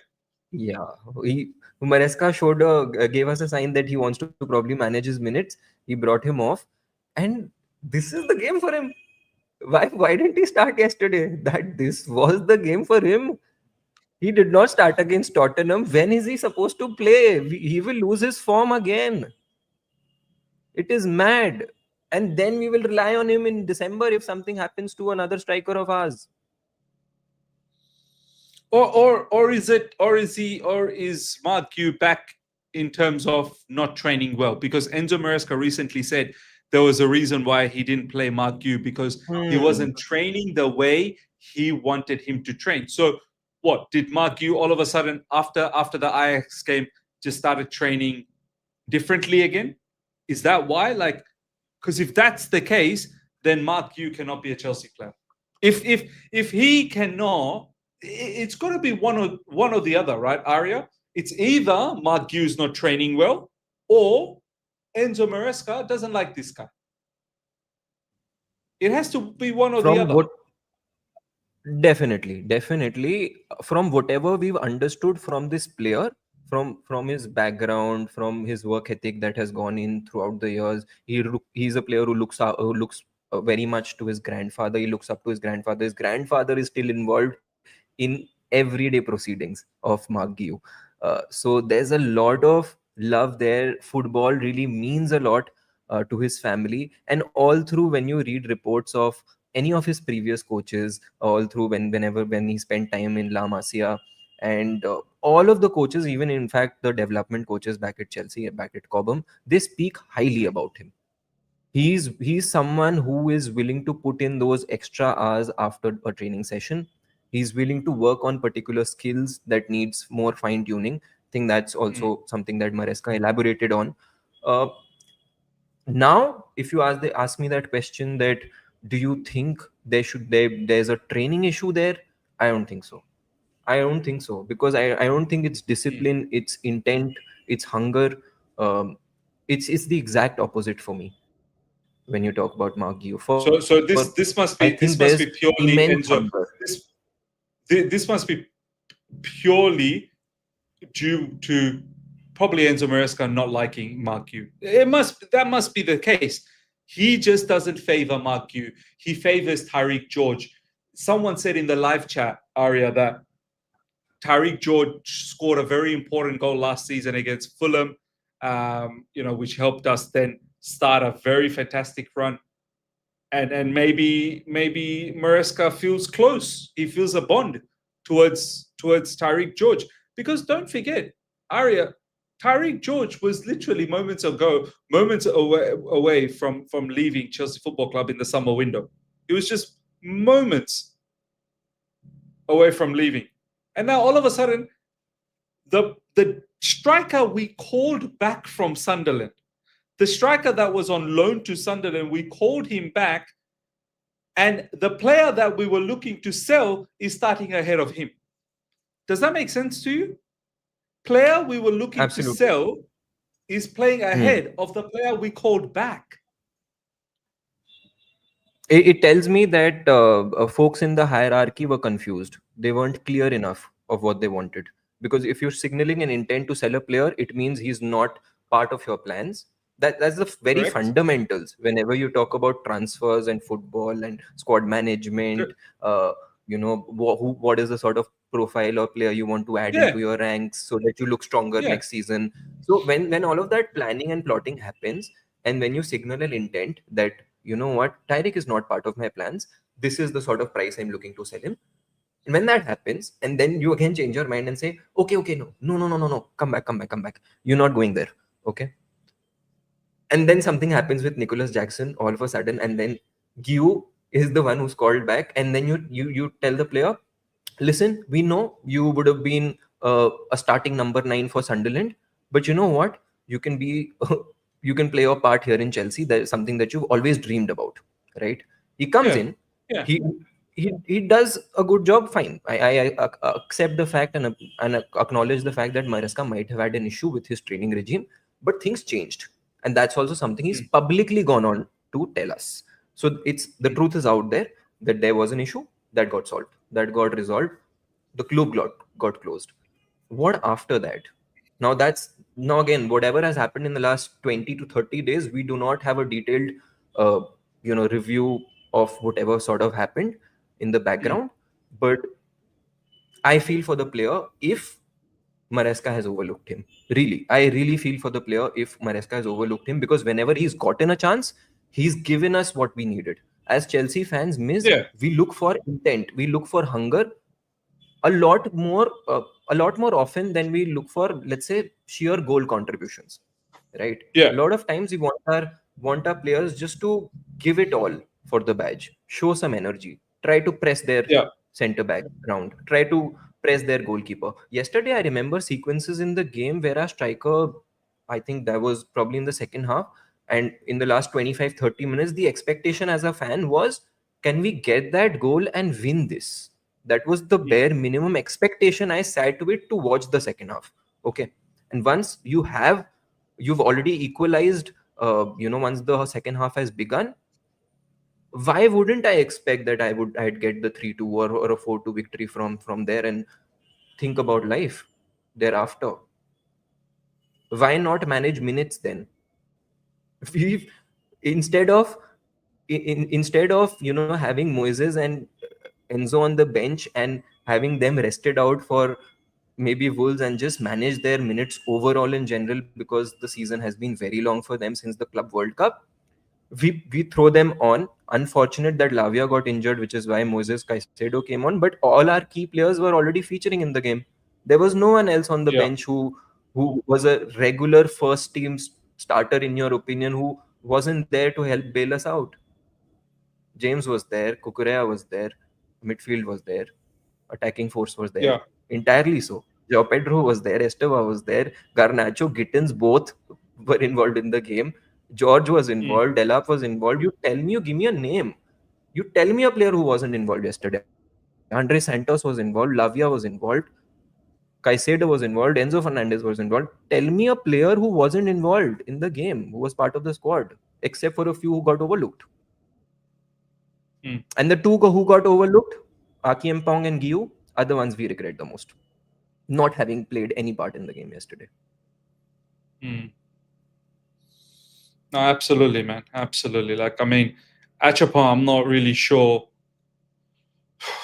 yeah, he Maresca showed gave us a sign that he wants to probably manage his minutes. He brought him off, and this is the game for him. Why didn't he start yesterday? That this was the game for him. He did not start against Tottenham. When is he supposed to play? He will lose his form again. It is mad. And then we will rely on him in December if something happens to another striker of ours. Or is Mark Yu back in terms of not training well? Because Enzo Maresca recently said there was a reason why he didn't play Mark Yu, because he Hmm. wasn't training the way he wanted him to train. So what did Mark Yu all of a sudden after the Ajax game just started training differently again? Is that why? Like, because if that's the case, then Mark Yu cannot be a Chelsea player. If he cannot, it's got to be one or the other, right, Aria? It's either Mark Yu's not training well, or Enzo Maresca doesn't like this guy. It has to be one or the From other. what definitely from whatever we've understood from this player, from his background, from his work ethic that has gone in throughout the years, he's a player who looks very much to his grandfather. He looks up to his grandfather. His grandfather is still involved in everyday proceedings of Mark Guiu. So there's a lot of love there. Football really means a lot to his family, and all through when you read reports of any of his previous coaches, all through when he spent time in La Masia, and all of the coaches, even in fact the development coaches back at Chelsea, back at Cobham, they speak highly about him. He's someone who is willing to put in those extra hours after a training session. He's willing to work on particular skills that needs more fine tuning. I think that's Mm. also something that Maresca elaborated on. uh, Now if you ask me that question, that do you think there's a training issue there? I don't think so. Because I don't think it's Mm. discipline, it's intent, it's hunger. Um, it's the exact opposite for me when you talk about Magio. So I this think this must there's be this must be immense purely hunger. Enzo. This this must be purely due to probably Enzo Maresca not liking Mark Yu. That must be the case. He just doesn't favor Mark Yu. He favors Tariq George. Someone said in the live chat, Aria, that Tariq George scored a very important goal last season against Fulham, which helped us then start a very fantastic run. And maybe Maresca feels close. He feels a bond towards Tariq George, because don't forget, Aria, Tariq George was literally moments away from leaving Chelsea Football Club in the summer window. It was just moments away from leaving, and now all of a sudden, the striker we called back from Sunderland, the striker that was on loan to Sunderland, we called him back, and the player that we were looking to sell is starting ahead of him. Does that make sense to you? Player we were looking to Absolutely. sell is playing Hmm. ahead of the player we called back. It tells me that folks in the hierarchy were confused. They weren't clear enough of what they wanted. Because if you're signaling an intent to sell a player, it means he's not part of your plans. That's the very Correct? fundamentals. Whenever you talk about transfers and football and squad management, uh, what is the sort of profile or player you want to add Yeah, into your ranks so that you look stronger yeah. next season. So when all of that planning and plotting happens, and when you signal an intent that, you know what, Tyreek is not part of my plans, this is the sort of price I'm looking to sell him. And when that happens, and then you again change your mind and say, okay, no, come back. You're not going there. Okay. And then something happens with Nicholas Jackson all of a sudden, and then Giu is the one who's called back, and then you tell the player, listen, we know you would have been a starting number 9 for Sunderland, but you know what? You can be you can play your part here in Chelsea. That is something that you've always dreamed about, right? He comes Yeah. in, Yeah. he does a good job. Fine, I accept the fact and acknowledge the fact that Maresca might have had an issue with his training regime, but things changed, and that's also something he's Mm, publicly gone on to tell us. So it's the mm, truth is out there that there was an issue that got solved, that got resolved. The club got closed. What after that? Now that's now again whatever has happened in the last 20 to 30 days. We do not have a detailed, uh, review of whatever sort of happened in the mm. background. But I feel for the player if Maresca has overlooked him. Really, I really feel for the player if Maresca has overlooked him, because whenever he's gotten a chance, he's given us what we needed. As Chelsea fans, Miz, Yeah. we look for intent, we look for hunger a lot more, a lot more often than we look for, let's say, sheer goal contributions, right? A Yeah. lot of times we want our players just to give it all for the badge, show some energy, try to press their Yeah. center back around, try to press their goalkeeper. Yesterday I remember sequences in the game where our striker, I think that was probably in the second half, and in the last 25-30 minutes the expectation as a fan was, can we get that goal and win this? That was the Mm, bare minimum expectation I sat with to watch the second half. Okay. And once you've already equalized, once the second half has begun, why wouldn't I expect that I'd get the 3-2 or a 4-2 victory from there and think about life thereafter? Why not manage minutes then? we instead of instead of having Moises and Enzo on the bench and having them rested out for maybe Wolves and just manage their minutes overall in general, because the season has been very long for them since the Club World Cup, we throw them on. Unfortunate that Lavia got injured, which is why Moses Caicedo came on, but all our key players were already featuring in the game. There was no one else on the yeah. bench who was a regular first team starter in your opinion, who wasn't there to help bail us out. James was there, Kukurea was there, midfield was there, attacking force was there. Yeah. Entirely so. Joao Pedro was there, Esteva was there, Garnacho, Gittins both were involved in the game. George was Mm, involved, Delap was involved. You tell me, you give me a name. You tell me a player who wasn't involved yesterday. Andre Santos was involved, Lavia was involved, Caicedo was involved, Enzo Fernandez was involved. Tell me a player who wasn't involved in the game, who was part of the squad, except for a few who got overlooked. mm, And the two who got overlooked, Aki Mpong and Giu, are the ones we regret the most, not having played any part in the game yesterday. mm. No, absolutely, man. Absolutely. Like, I mean, Achapon, I'm not really sure.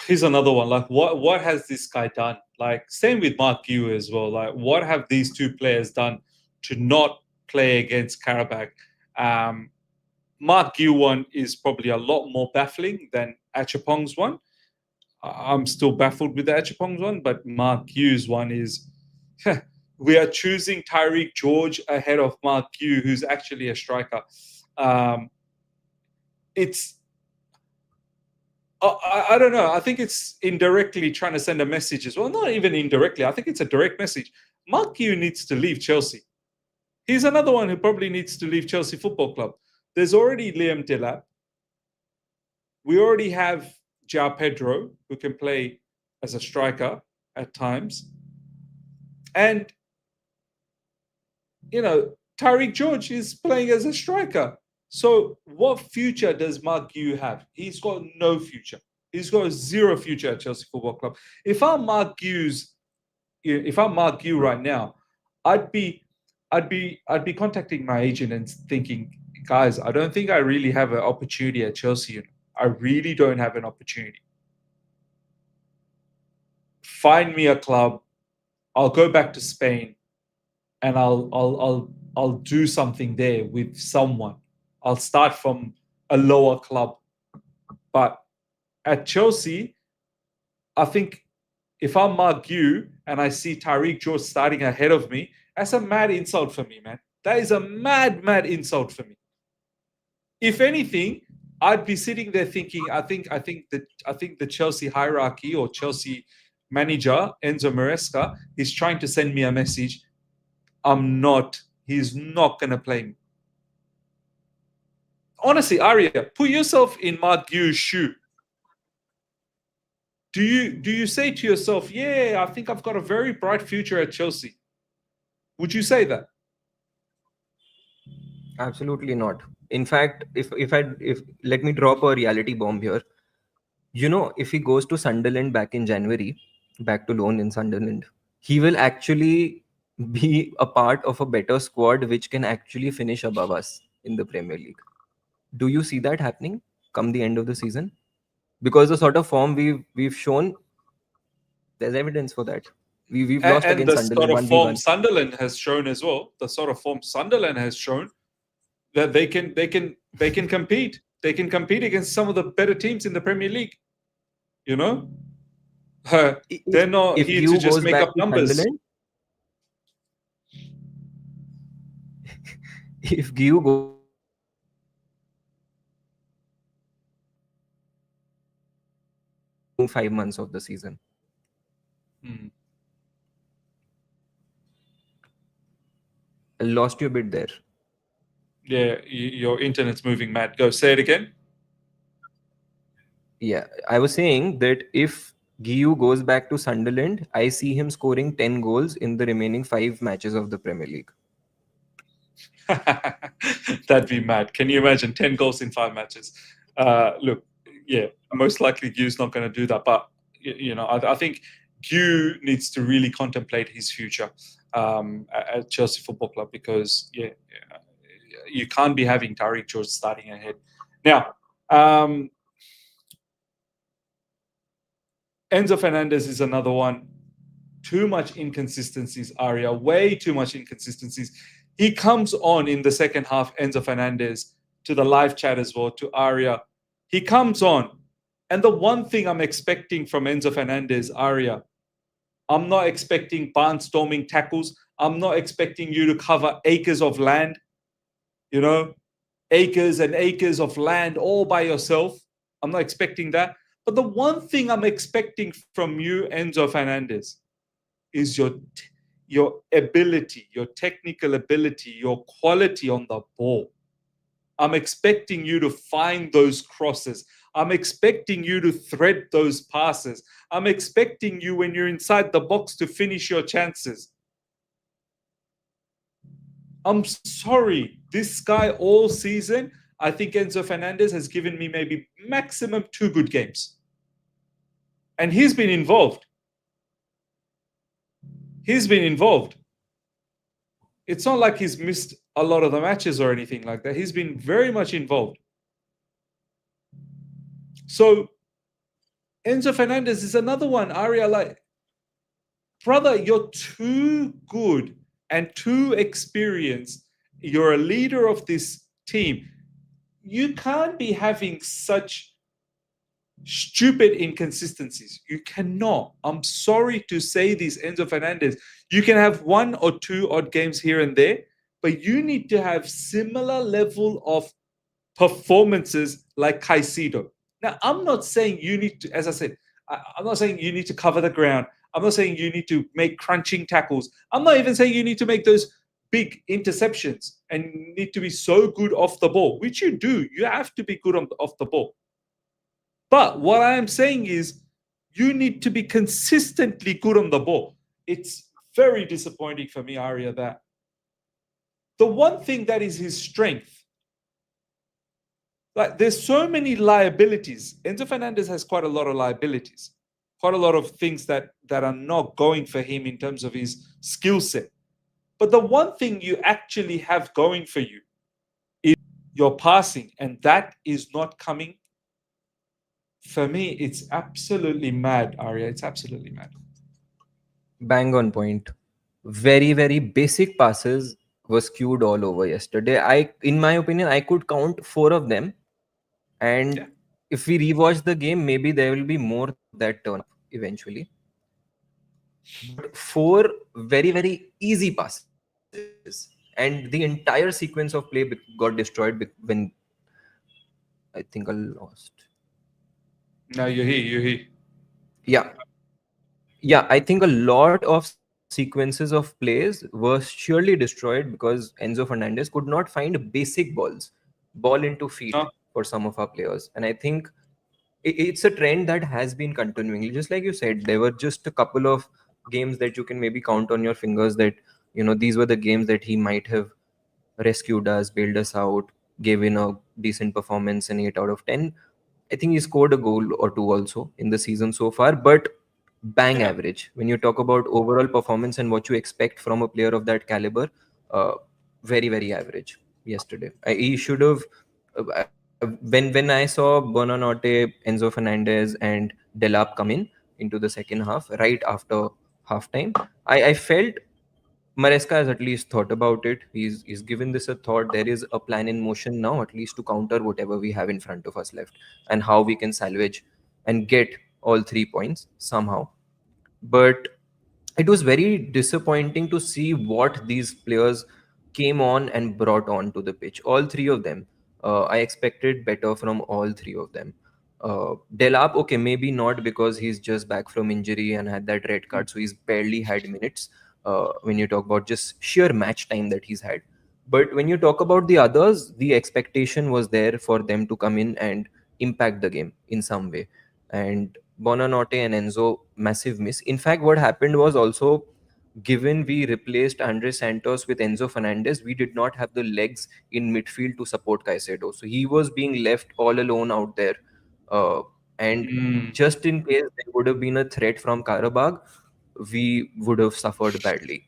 Here's another one. Like, what has this guy done? Like, same with Mark Yu as well. Like, what have these two players done to not play against Qarabag? Um, Mark Yu one is probably a lot more baffling than Achapong's one. I'm still baffled with the Achapong's one, but Mark Yu's one is. We are choosing Tyreek George ahead of Mark Yu, who's actually a striker. Um, it's I don't know. I think it's indirectly trying to send a message as well. Not even indirectly. I think it's a direct message. Mark Yu needs to leave Chelsea. He's another one who probably needs to leave Chelsea Football Club. There's already Liam Delap. We already have Joao Pedro, who can play as a striker at times. And, Tyreek George is playing as a striker. So what future does Mark Yu have? He's got no future. He's got zero future at Chelsea Football Club. If I'm Mark Yu right now, I'd be I'd be contacting my agent and thinking, guys, I don't think I really have an opportunity at Chelsea. I really don't have an opportunity. Find me a club. I'll go back to Spain and I'll do something there with someone. I'll start from a lower club, but At Chelsea, I think if I'm Mark Yu and I see Tariq George starting ahead of me, that's a mad insult for me, man. That is a mad, mad insult for me. If anything, I'd be sitting there thinking, I think the Chelsea hierarchy or Chelsea manager Enzo Maresca is trying to send me a message. He's not gonna play me. Honestly, Arya, put yourself in Mark Yu's shoe. Do you say to yourself, yeah, I think I've got a very bright future at Chelsea? Would you say that? Absolutely not. In fact, if let me drop a reality bomb here. You know, if he goes to Sunderland back in January, back to loan in Sunderland, he will actually be a part of a better squad which can actually finish above us in the Premier League. Do you see that happening come the end of the season? Because the sort of form we've shown, there's evidence for that. We've lost And against the sort Sunderland of form 1v1. Sunderland has shown as well. The sort of form Sunderland has shown that they can compete. They can compete against some of the better teams in the Premier League. You know, If they're not if here to Gio just goes make back up to numbers. Sunderland, if Gio goes back to Sunderland, remaining 5 months of the season. Hmm. I lost you a bit there. Yeah, your internet's moving mad. Go say it again. Yeah, I was saying that if Gio goes back to Sunderland, I see him scoring 10 goals in the remaining 5 matches of the Premier League. That'd be mad. Can you imagine 10 goals in 5 matches? Look, yeah, most likely Gu's not going to do that. But, I think Gu needs to really contemplate his future at Chelsea Football Club because, you can't be having Tariq George starting ahead. Now, Enzo Fernandez is another one. Too much inconsistencies, Aria. Way too much inconsistencies. He comes on in the second half, Enzo Fernandez, to the live chat as well, to Aria. He comes on. And the one thing I'm expecting from Enzo Fernandez, Aria, I'm not expecting barnstorming tackles. I'm not expecting you to cover acres of land, acres and acres of land all by yourself. I'm not expecting that. But the one thing I'm expecting from you, Enzo Fernandez, is your ability, your technical ability, your quality on the ball. I'm expecting you to find those crosses. I'm expecting you to thread those passes. I'm expecting you when you're inside the box to finish your chances. I'm sorry, this guy all season, I think Enzo Fernandez has given me maybe maximum 2 good games. And he's been involved. It's not like he's missed a lot of the matches or anything like that. He's been very much involved. So Enzo Fernandez is another one. Aria, like, brother, you're too good and too experienced. You're a leader of this team. You can't be having such stupid inconsistencies. You cannot. I'm sorry to say this, Enzo Fernandez. You can have 1 or 2 odd games here and there, but you need to have similar level of performances like Caicedo. Now, I'm not saying you need to, as I said, I'm not saying you need to cover the ground. I'm not saying you need to make crunching tackles. I'm not even saying you need to make those big interceptions and need to be so good off the ball, which you do. You have to be good off the ball. But what I am saying is you need to be consistently good on the ball. It's very disappointing for me, Aria, that the one thing that is his strength, like, there's so many liabilities. Enzo Fernandez has quite a lot of liabilities, quite a lot of things that are not going for him in terms of his skill set. But the one thing you actually have going for you is your passing, and that is not coming. For me, it's absolutely mad, Arya. It's absolutely mad. Bang on point. Very, very basic passes were skewed all over yesterday. In my opinion, I could count 4 of them. And Yeah. if we rewatch the game, maybe there will be more that turn up eventually. But four very, very easy passes, and the entire sequence of play got destroyed when I think I lost. No, you're here. You're here. Yeah, yeah, I think a lot of sequences of plays were surely destroyed because Enzo Fernandez could not find basic balls, ball into feet No. for some of our players. And I think it's a trend that has been continuing. Just like you said, there were just a couple of games that you can maybe count on your fingers that, these were the games that he might have rescued us, bailed us out, gave in a decent performance, an 8 out of 10. I think he scored a goal or two also in the season so far, but bang Yeah. average. When you talk about overall performance and what you expect from a player of that caliber, uh, very, very average yesterday. He should have. When I saw Bonanote, Enzo Fernandez, and Delap come into the second half right after halftime, I felt Maresca has at least thought about it. He's given this a thought. There is a plan in motion now, at least to counter whatever we have in front of us left, and how we can salvage and get all 3 points somehow. But it was very disappointing to see what these players came on and brought on to the pitch. All three of them. I expected better from all three of them. Delap, okay, maybe not because he's just back from injury and had that red card, so he's barely had minutes. When you talk about just sheer match time that he's had, but when you talk about the others, the expectation was there for them to come in and impact the game in some way. And Bonanote and Enzo, massive miss. In fact, what happened was also, given we replaced Andre Santos with Enzo Fernandez, we did not have the legs in midfield to support Caicedo. So he was being left all alone out there. Uh, and Mm. just in case there would have been a threat from Qarabag, we would have suffered badly.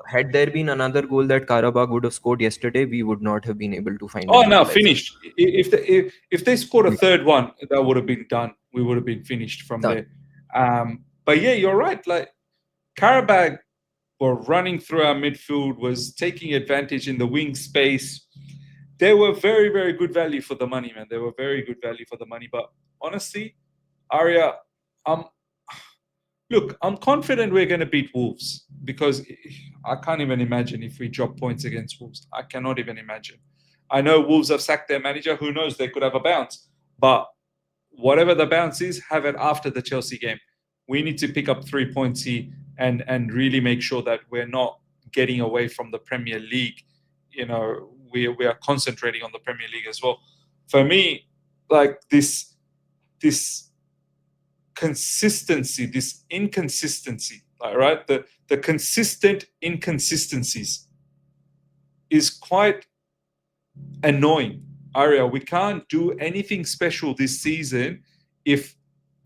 Had there been another goal that Qarabag would have scored yesterday, we would not have been able to find Oh an no, equalizer. finished. If they scored a Yeah, third one, that would have been done. We would have been finished from done. there. But yeah, you're right. Like Qarabag were running through our midfield, was taking advantage in the wing space. They were very, very good value for the money, man. They were very good value for the money. But honestly, Arya, um, look, I'm confident we're going to beat Wolves because I can't even imagine if we drop points against Wolves. I cannot even imagine. I know Wolves have sacked their manager. Who knows? They could have a bounce. But whatever the bounce is, have it after the Chelsea game. We need to pick up 3 points here and really make sure that we're not getting away from the Premier League. We are concentrating on the Premier League as well. For me, like this consistency, this inconsistency, right? The consistent inconsistencies is quite annoying. Aria, we can't do anything special this season if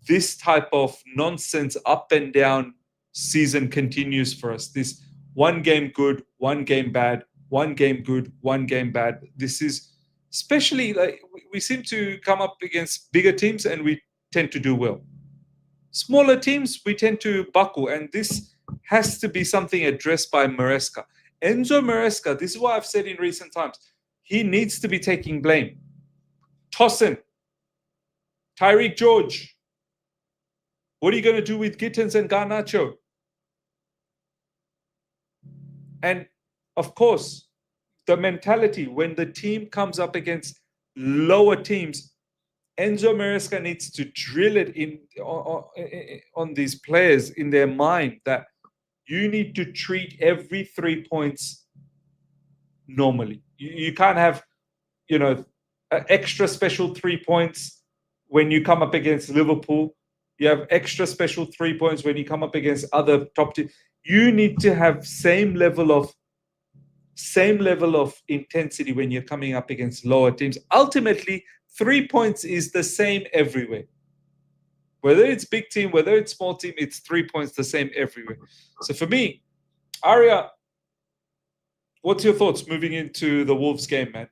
this type of nonsense up and down season continues for us. This one game good, one game bad, one game good, one game bad. This is especially like we seem to come up against bigger teams and we tend to do well. Smaller teams, we tend to buckle, and this has to be something addressed by Maresca. Enzo Maresca, this is what I've said in recent times. He needs to be taking blame. Tosin, Tyreek George, what are you going to do with Gittins and Garnacho? And of course, the mentality when the team comes up against lower teams, Enzo Maresca needs to drill it in on these players in their mind that you need to treat every 3 points normally. You can't have, extra special 3 points when you come up against Liverpool. You have extra special 3 points when you come up against other top teams. You need to have same level of intensity when you're coming up against lower teams. Ultimately, 3 points is the same everywhere. Whether it's big team, whether it's small team, it's 3 points the same everywhere. So for me, Aria, what's your thoughts moving into the Wolves game, man?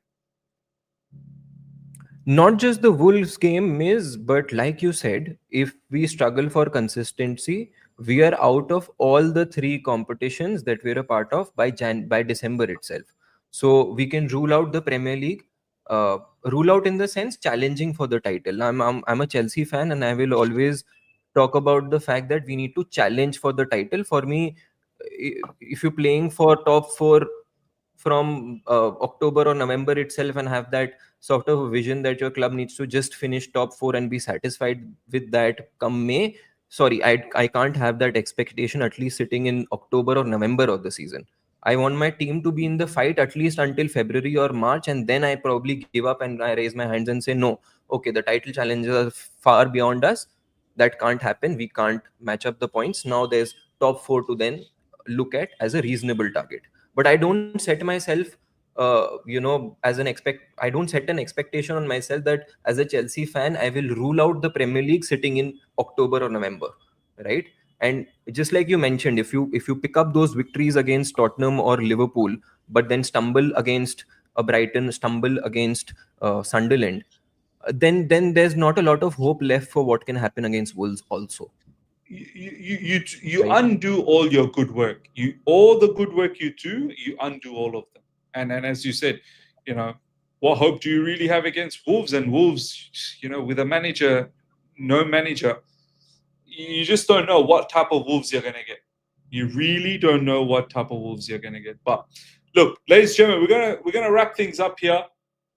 Not just the Wolves game, Miz, but like you said, if we struggle for consistency, we are out of all the three competitions that we're a part of by December itself. So we can rule out the Premier League. rule out in the sense challenging for the title. I'm a Chelsea fan, and I will always talk about the fact that we need to challenge for the title. For me, if you're playing for top four from October or November itself and have that sort of vision that your club needs to just finish top four and be satisfied with that come May, sorry, I can't have that expectation at least sitting in October or November of the season. I want my team to be in the fight at least until February or March, and then I probably give up and I raise my hands and say, no, okay, the title challenges are far beyond us. That can't happen. We can't match up the points. Now there's top four to then look at as a reasonable target. But I don't set myself, as an I don't set an expectation on myself that as a Chelsea fan, I will rule out the Premier League sitting in October or November, right? And just like you mentioned, if you pick up those victories against Tottenham or Liverpool, but then stumble against a Brighton, stumble against Sunderland, then there's not a lot of hope left for what can happen against Wolves also, You right? undo all your good work. All the good work you do, you undo all of them. And as you said, you know, what hope do you really have against Wolves? And Wolves, with a manager, no manager, you just don't know what type of Wolves you're gonna get. You really don't know what type of Wolves you're gonna get. But look, ladies and gentlemen, we're gonna wrap things up here.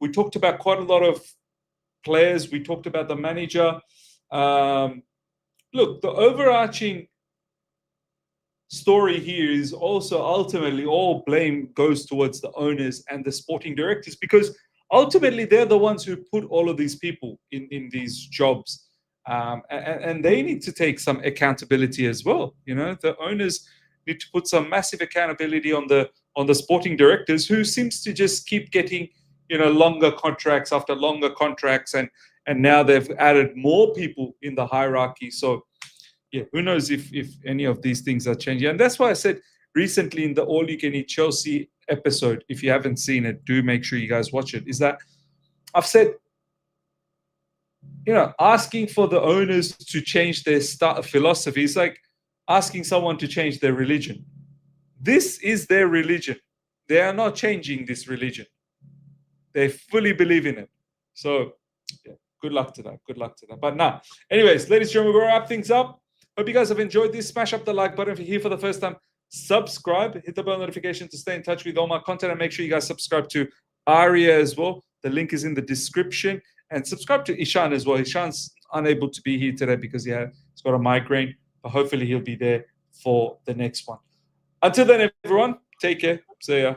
We talked about quite a lot of players. We talked about the manager. Look, the overarching story here is also ultimately all blame goes towards the owners and the sporting directors, because ultimately they're the ones who put all of these people in these jobs, and they need to take some accountability as well. The owners need to put some massive accountability on the sporting directors, who seems to just keep getting longer contracts after longer contracts, and now they've added more people in the hierarchy. So yeah, who knows if any of these things are changing. And that's why I said recently in the All You Can Eat Chelsea episode, if you haven't seen it, do make sure you guys watch it, is that I've said, asking for the owners to change their philosophy is like asking someone to change their religion. This is their religion. They are not changing this religion. They fully believe in it. So yeah, good luck to that. Good luck to that. But now, anyways, ladies and gentlemen, we're going to wrap things up. Hope you guys have enjoyed this. Smash up the like button if you're here for the first time. Subscribe, hit the bell notification to stay in touch with all my content, and make sure you guys subscribe to Aria as well. The link is in the description. And subscribe to Ishan as well. Ishan's unable to be here today because he's got a migraine, but hopefully he'll be there for the next one. Until then, everyone, take care. See ya.